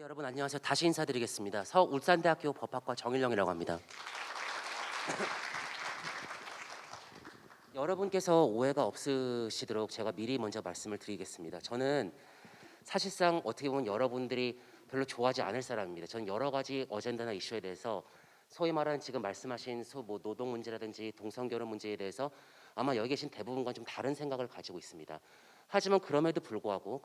여러분 안녕하세요. 다시 인사드리겠습니다. 서울산대학교 법학과 정일영이라고 합니다. 여러분께서 오해가 없으시도록 제가 미리 먼저 말씀을 드리겠습니다. 저는 사실상 어떻게 보면 여러분들이 별로 좋아하지 않을 사람입니다. 저는 여러 가지 어젠다나 이슈에 대해서 소위 말하는 지금 말씀하신 노동 문제라든지 동성결혼 문제에 대해서 아마 여기 계신 대부분과 좀 다른 생각을 가지고 있습니다. 하지만 그럼에도 불구하고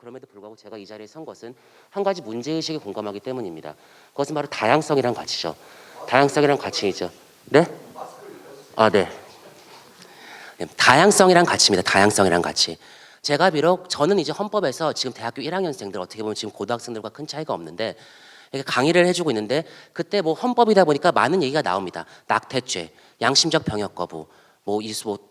제가 이 자리에 선 것은 한 가지 문제의식에 공감하기 때문입니다. 그것은 바로 다양성이란 가치죠. 다양성이란 가치이죠. 네? 네. 다양성이란 가치입니다. 다양성이란 가치. 제가 비록 저는 이제 헌법에서 지금 대학교 1학년생들 어떻게 보면 지금 고등학생들과 큰 차이가 없는데 이렇게 강의를 해주고 있는데 그때 뭐 헌법이다 보니까 많은 얘기가 나옵니다. 낙태죄, 양심적 병역 거부,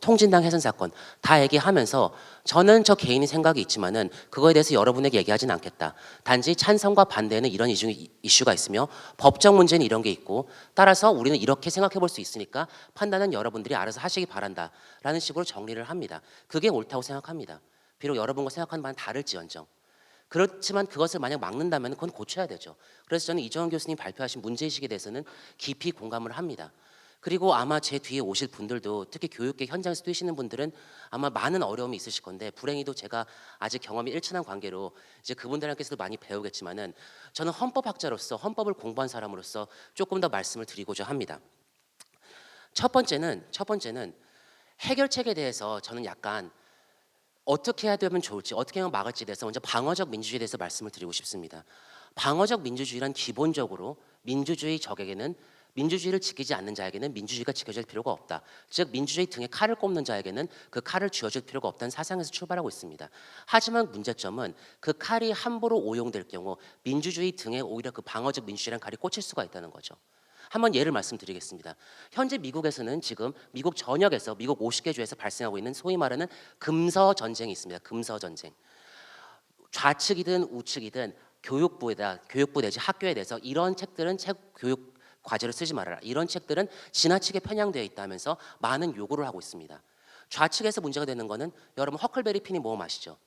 통진당 훼손 사건 다 얘기하면서 저는 저 개인의 생각이 있지만은 그거에 대해서 여러분에게 얘기하진 않겠다. 단지 찬성과 반대는 이런 이슈가 있으며 법적 문제는 이런 게 있고 따라서 우리는 이렇게 생각해 볼 수 있으니까 판단은 여러분들이 알아서 하시기 바란다라는 식으로 정리를 합니다. 그게 옳다고 생각합니다. 비록 여러분과 생각하는 바는 다를지언정. 그렇지만 그것을 만약 막는다면 그건 고쳐야 되죠. 그래서 저는 이정원 교수님 발표하신 문제의식에 대해서는 깊이 공감을 합니다. 그리고 아마 제 뒤에 오실 분들도 특히 교육계 현장에서 뛰시는 분들은 아마 많은 어려움이 있으실 건데 불행히도 제가 아직 경험이 일천한 관계로 이제 그분들께서도 많이 배우겠지만은 저는 헌법학자로서 헌법을 공부한 사람으로서 조금 더 말씀을 드리고자 합니다. 첫 번째는 해결책에 대해서 저는 약간 어떻게 해야 되면 좋을지 어떻게 하면 막을지에 대해서 먼저 방어적 민주주의에 대해서 말씀을 드리고 싶습니다. 방어적 민주주의란 기본적으로 민주주의 적에게는 민주주의를 지키지 않는 자에게는 민주주의가 지켜질 필요가 없다. 즉 민주주의 등에 칼을 꼽는 자에게는 그 칼을 쥐어줄 필요가 없다는 사상에서 출발하고 있습니다. 하지만 문제점은 그 칼이 함부로 오용될 경우 민주주의 등에 오히려 그 방어적 민주주의란 칼이 꽂힐 수가 있다는 거죠. 한번 예를 말씀드리겠습니다. 현재 미국에서는 지금 미국 전역에서 미국 50개 주에서 발생하고 있는 소위 말하는 금서 전쟁이 있습니다. 금서 전쟁. 좌측이든 우측이든 교육부 내지 학교에 대해서 이런 책들은 교육 과제로 쓰지 말아라. 이런 책들은 지나치게 편향되어 있다면서 많은 요구를 하고 있습니다. 좌측에서 문제가 되는 거는 여러분 허클베리 피니 모험 아시죠?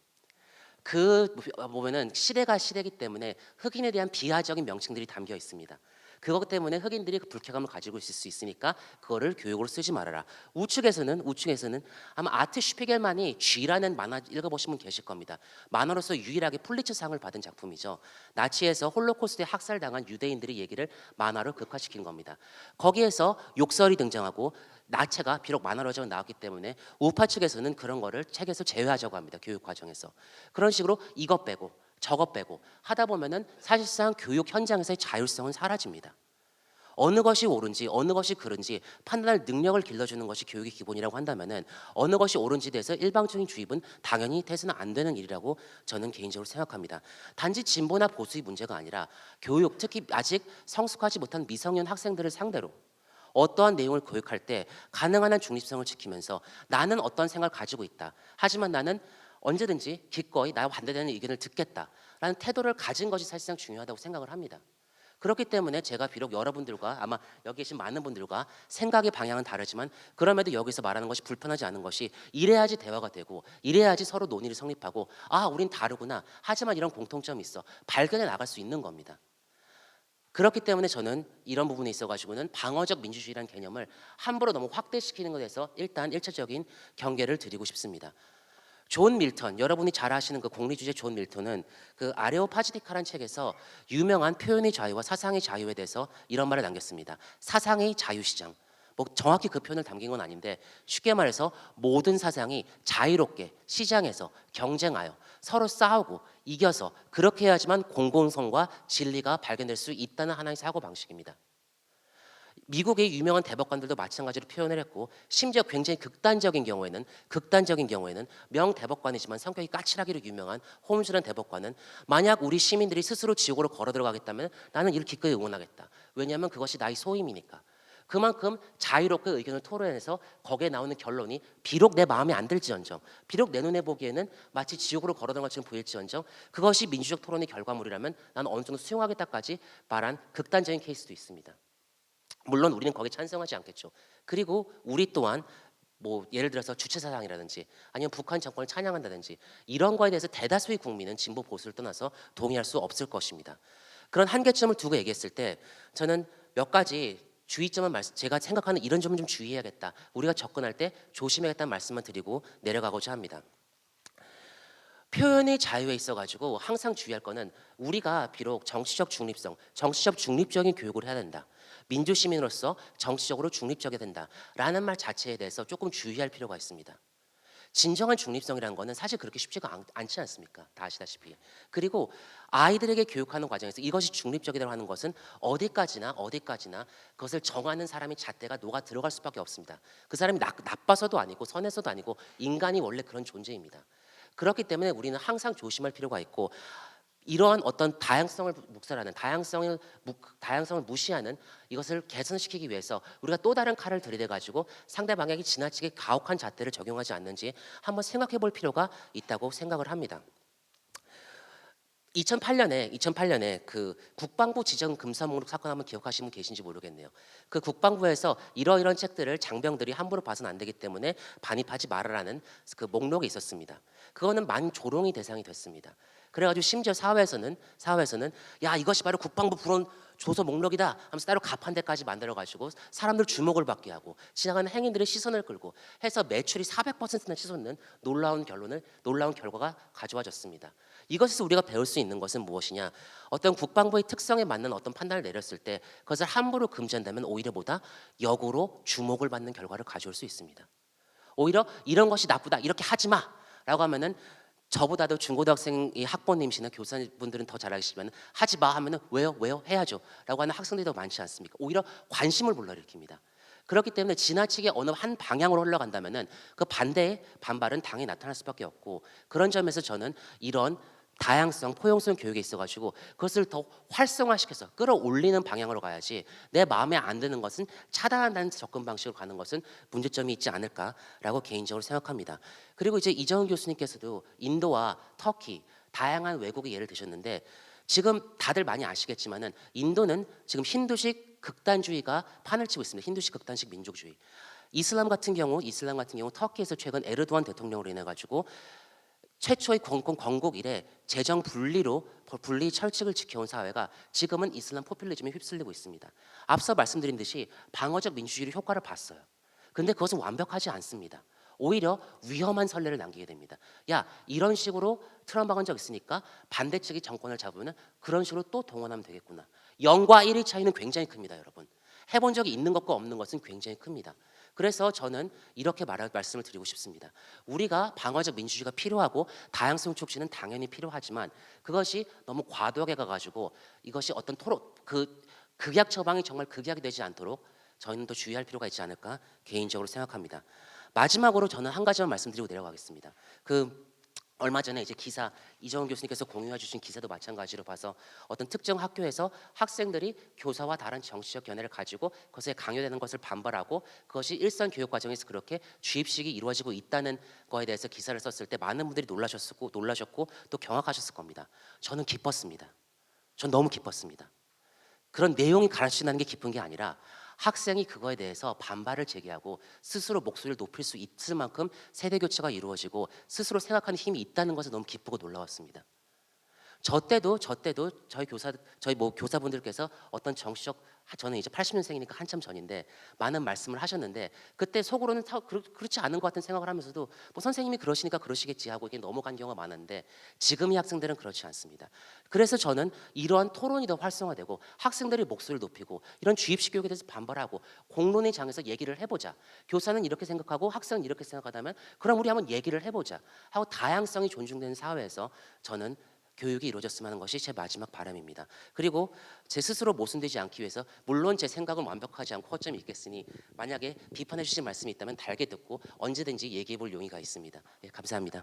그 보면은 시대가 시대이기 때문에 흑인에 대한 비하적인 명칭들이 담겨 있습니다. 그것 때문에 흑인들이 그 불쾌감을 가지고 있을 수 있으니까 그거를 교육으로 쓰지 말아라. 우측에서는 아마 아트 슈피겔만이 쥐라는 만화 읽어보신 분 계실 겁니다. 만화로서 유일하게 풀리처상을 받은 작품이죠. 나치에서 홀로코스트에 학살당한 유대인들의 얘기를 만화로 극화시킨 겁니다. 거기에서 욕설이 등장하고 나체가 비록 만화로 나왔기 때문에 우파 측에서는 그런 거를 책에서 제외하자고 합니다. 교육 과정에서. 그런 식으로 이것 빼고 저것 빼고 하다 보면은 사실상 교육 현장에서의 자율성은 사라집니다. 어느 것이 옳은지 어느 것이 그른지 판단할 능력을 길러주는 것이 교육의 기본이라고 한다면은 어느 것이 옳은지에 대해서 일방적인 주입은 당연히 돼서는 안 되는 일이라고 저는 개인적으로 생각합니다. 단지 진보나 보수의 문제가 아니라 교육, 특히 아직 성숙하지 못한 미성년 학생들을 상대로 어떠한 내용을 교육할 때 가능한 한 중립성을 지키면서 나는 어떤 생각을 가지고 있다. 하지만 나는 언제든지 기꺼이 나와 반대되는 의견을 듣겠다라는 태도를 가진 것이 사실상 중요하다고 생각을 합니다. 그렇기 때문에 제가 비록 여러분들과 아마 여기 계신 많은 분들과 생각의 방향은 다르지만 그럼에도 여기서 말하는 것이 불편하지 않은 것이 이래야지 대화가 되고 이래야지 서로 논의를 성립하고 우린 다르구나. 하지만 이런 공통점이 있어. 발견해 나갈 수 있는 겁니다. 그렇기 때문에 저는 이런 부분에 있어가지고는 방어적 민주주의라는 개념을 함부로 너무 확대시키는 것에 대해서 일단 1차적인 경계를 드리고 싶습니다. 존 밀턴, 여러분이 잘 아시는 그 공리주의 존 밀턴은 그 아레오파지티카라는 책에서 유명한 표현의 자유와 사상의 자유에 대해서 이런 말을 남겼습니다. 사상의 자유시장. 정확히 그 표현을 담긴 건 아닌데 쉽게 말해서 모든 사상이 자유롭게 시장에서 경쟁하여 서로 싸우고 이겨서 그렇게 해야지만 공공성과 진리가 발견될 수 있다는 하나의 사고방식입니다. 미국의 유명한 대법관들도 마찬가지로 표현을 했고 심지어 굉장히 극단적인 경우에는 명대법관이지만 성격이 까칠하기로 유명한 홈즈라는 대법관은 만약 우리 시민들이 스스로 지옥으로 걸어 들어가겠다면 나는 이를 기꺼이 응원하겠다. 왜냐하면 그것이 나의 소임이니까. 그만큼 자유롭게 의견을 토론해서 거기에 나오는 결론이 비록 내 마음에 안 들지언정 비록 내 눈에 보기에는 마치 지옥으로 걸어든 것처럼 보일지언정 그것이 민주적 토론의 결과물이라면 나는 어느 정도 수용하겠다까지 말한 극단적인 케이스도 있습니다. 물론 우리는 거기에 찬성하지 않겠죠. 그리고 우리 또한 예를 들어서 주체사상이라든지 아니면 북한 정권을 찬양한다든지 이런 거에 대해서 대다수의 국민은 진보 보수를 떠나서 동의할 수 없을 것입니다. 그런 한계점을 두고 얘기했을 때 저는 몇 가지 주의점은 제가 생각하는 이런 점은 좀 주의해야겠다. 우리가 접근할 때 조심해야겠다는 말씀만 드리고 내려가고자 합니다. 표현의 자유에 있어가지고 항상 주의할 거는 우리가 비록 정치적 중립성, 정치적 중립적인 교육을 해야 된다. 민주시민으로서 정치적으로 중립적이 된다라는 말 자체에 대해서 조금 주의할 필요가 있습니다. 진정한 중립성이라는 거는 사실 그렇게 쉽지가 않지 않습니까? 다 아시다시피. 그리고 아이들에게 교육하는 과정에서 이것이 중립적이라고 하는 것은 어디까지나 그것을 정하는 사람의 잣대가 녹아 들어갈 수밖에 없습니다. 그 사람이 나빠서도 아니고 선해서도 아니고 인간이 원래 그런 존재입니다. 그렇기 때문에 우리는 항상 조심할 필요가 있고 이러한 어떤 다양성을 묵살하는 다양성을 무시하는 이것을 개선시키기 위해서 우리가 또 다른 칼을 들이대 가지고 상대방에게 지나치게 가혹한 잣대를 적용하지 않는지 한번 생각해 볼 필요가 있다고 생각을 합니다. 2008년에 그 국방부 지정 금사 목록 사건 한번 기억하시는 분 계신지 모르겠네요. 그 국방부에서 이러이러한 책들을 장병들이 함부로 봐서는 안 되기 때문에 반입하지 말아라는 그 목록이 있었습니다. 그거는 만조롱이 대상이 됐습니다. 그래가지고 심지어 사회에서는 야 이것이 바로 국방부 불온 조서 목록이다 하면서 따로 가판대까지 만들어가지고 사람들 주목을 받게 하고 지나가는 행인들의 시선을 끌고 해서 매출이 400%나 치솟는 놀라운 결과가 가져와졌습니다. 이것에서 우리가 배울 수 있는 것은 무엇이냐? 어떤 국방부의 특성에 맞는 어떤 판단을 내렸을 때 그것을 함부로 금지한다면 오히려 보다 역으로 주목을 받는 결과를 가져올 수 있습니다. 오히려 이런 것이 나쁘다 이렇게 하지 마라고 하면은 저보다도 중고등학생이 학부모님이시나 교사분들은 더 잘 아시지만 하지 마 하면은 왜요 해야죠 라고 하는 학생들이 더 많지 않습니까? 오히려 관심을 불러일으킵니다. 그렇기 때문에 지나치게 어느 한 방향으로 흘러간다면은 그 반대의 반발은 당연히 나타날 수밖에 없고 그런 점에서 저는 이런 다양성, 포용성 교육에 있어가지고 그것을 더 활성화시켜서 끌어올리는 방향으로 가야지 내 마음에 안 드는 것은 차단한다는 접근 방식으로 가는 것은 문제점이 있지 않을까라고 개인적으로 생각합니다. 그리고 이제 이정은 교수님께서도 인도와 터키 다양한 외국의 예를 드셨는데 지금 다들 많이 아시겠지만은 인도는 지금 힌두식 극단주의가 판을 치고 있습니다. 힌두식 극단식 민족주의. 이슬람 같은 경우 터키에서 최근 에르도안 대통령으로 인해 가지고 최초의 건국 이래 재정 분리 철칙을 지켜온 사회가 지금은 이슬람 포퓰리즘에 휩쓸리고 있습니다. 앞서 말씀드린 듯이 방어적 민주주의로 효과를 봤어요. 그런데 그것은 완벽하지 않습니다. 오히려 위험한 선례를 남기게 됩니다. 야 이런 식으로 트럼프가 적 있으니까 반대측이 정권을 잡으면 그런 식으로 또 동원하면 되겠구나. 0과 1의 차이는 굉장히 큽니다. 여러분. 해본 적이 있는 것과 없는 것은 굉장히 큽니다. 그래서 저는 이렇게 말씀을 드리고 싶습니다. 우리가 방어적 민주주의가 필요하고 다양성 촉진은 당연히 필요하지만 그것이 너무 과도하게 가가지고 이것이 어떤 극약 처방이 정말 극약이 되지 않도록 저희는 더 주의할 필요가 있지 않을까 개인적으로 생각합니다. 마지막으로 저는 한 가지만 말씀드리고 내려가겠습니다. 얼마 전에 이제 기사 이정은 교수님께서 공유해 주신 기사도 마찬가지로 봐서 어떤 특정 학교에서 학생들이 교사와 다른 정치적 견해를 가지고 그것에 강요되는 것을 반발하고 그것이 일선 교육 과정에서 그렇게 주입식이 이루어지고 있다는 거에 대해서 기사를 썼을 때 많은 분들이 놀라셨고 또 경악하셨을 겁니다. 저는 기뻤습니다. 전 너무 기뻤습니다. 그런 내용이 가르친다는 게 기쁜 게 아니라 학생이 그거에 대해서 반발을 제기하고 스스로 목소리를 높일 수 있을 만큼 세대 교체가 이루어지고 스스로 생각하는 힘이 있다는 것에 너무 기쁘고 놀라웠습니다. 저 때도 저희 교사분들께서 어떤 정치적 저는 이제 80년생이니까 한참 전인데 많은 말씀을 하셨는데 그때 속으로는 그렇지 않은 것 같은 생각을 하면서도 뭐 선생님이 그러시니까 그러시겠지 하고 이게 넘어간 경우가 많은데 지금의 학생들은 그렇지 않습니다. 그래서 저는 이러한 토론이 더 활성화되고 학생들의 목소리를 높이고 이런 주입식 교육에 대해서 반발하고 공론의 장에서 얘기를 해보자. 교사는 이렇게 생각하고 학생은 이렇게 생각하다면 그럼 우리 한번 얘기를 해보자 하고 다양성이 존중되는 사회에서 저는 교육이 이루어졌으면 하는 것이 제 마지막 바람입니다. 그리고 제 스스로 모순되지 않기 위해서 물론 제 생각은 완벽하지 않고 허점이 있겠으니 만약에 비판해 주실 말씀이 있다면 달게 듣고 언제든지 얘기해 볼 용의가 있습니다. 예, 감사합니다.